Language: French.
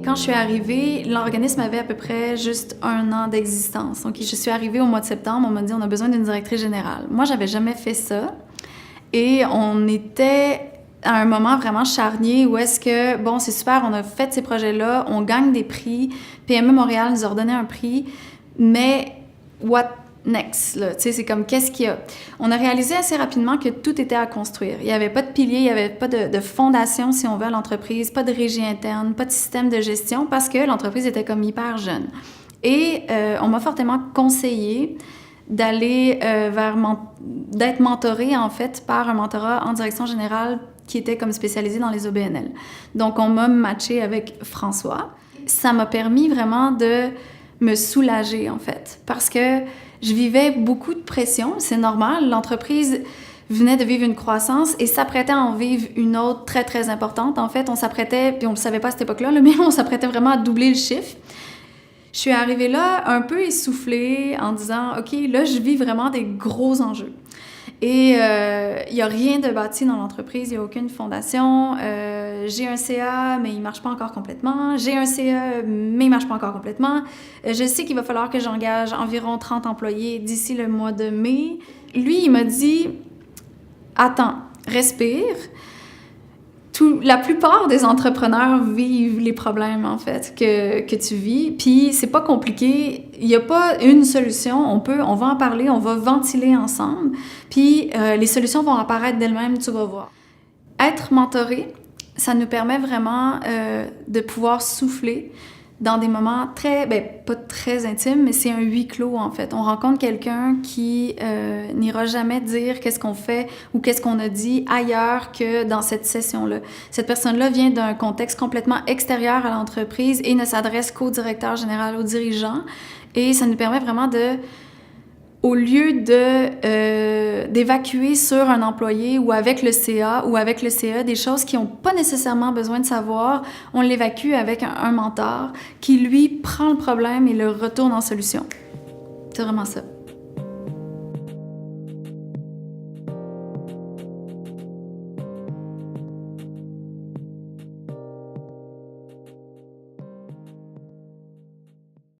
Quand je suis arrivée, l'organisme avait à peu près juste 1 an d'existence. Donc, je suis arrivée au mois de septembre, on m'a dit on a besoin d'une directrice générale. Moi, j'avais jamais fait ça. Et on était à un moment vraiment charnier où est-ce que, bon, c'est super, on a fait ces projets-là, on gagne des prix, PME Montréal nous a redonné un prix, mais what next, là? Tu sais, c'est comme, qu'est-ce qu'il y a? On a réalisé assez rapidement que tout était à construire. Il n'y avait pas de pilier, il n'y avait pas de fondation, si on veut, à l'entreprise, pas de régie interne, pas de système de gestion, parce que l'entreprise était comme hyper jeune. Et on m'a fortement conseillé d'aller d'être mentorée, en fait, par un mentorat en direction générale qui était comme spécialisé dans les OBNL. Donc, on m'a matché avec François. Ça m'a permis vraiment de me soulager, en fait, parce que je vivais beaucoup de pression, c'est normal. L'entreprise venait de vivre une croissance et s'apprêtait à en vivre une autre très, très importante. En fait, on s'apprêtait, puis on ne le savait pas à cette époque-là, mais on s'apprêtait vraiment à doubler le chiffre. Je suis arrivée là un peu essoufflée en disant « OK, là, je vis vraiment des gros enjeux. » Et il n'y a rien de bâti dans l'entreprise, il n'y a aucune fondation. J'ai un CA, mais il ne marche pas encore complètement. J'ai un CE, mais il ne marche pas encore complètement. Je sais qu'il va falloir que j'engage environ 30 employés d'ici le mois de mai. Lui, il m'a dit « Attends, respire. » La plupart des entrepreneurs vivent les problèmes, en fait, que tu vis. Puis, c'est pas compliqué. Il n'y a pas une solution. On va en parler, on va ventiler ensemble. Puis, les solutions vont apparaître d'elles-mêmes, tu vas voir. Être mentoré, ça nous permet vraiment de pouvoir souffler dans des moments pas très intimes, mais c'est un huis clos, en fait. On rencontre quelqu'un qui n'ira jamais dire qu'est-ce qu'on fait ou qu'est-ce qu'on a dit ailleurs que dans cette session-là. Cette personne-là vient d'un contexte complètement extérieur à l'entreprise et ne s'adresse qu'au directeur général, aux dirigeants. Et ça nous permet vraiment au lieu d'évacuer sur un employé ou avec le CA ou avec le CE des choses qui n'ont pas nécessairement besoin de savoir, on l'évacue avec un mentor qui, lui, prend le problème et le retourne en solution. C'est vraiment ça.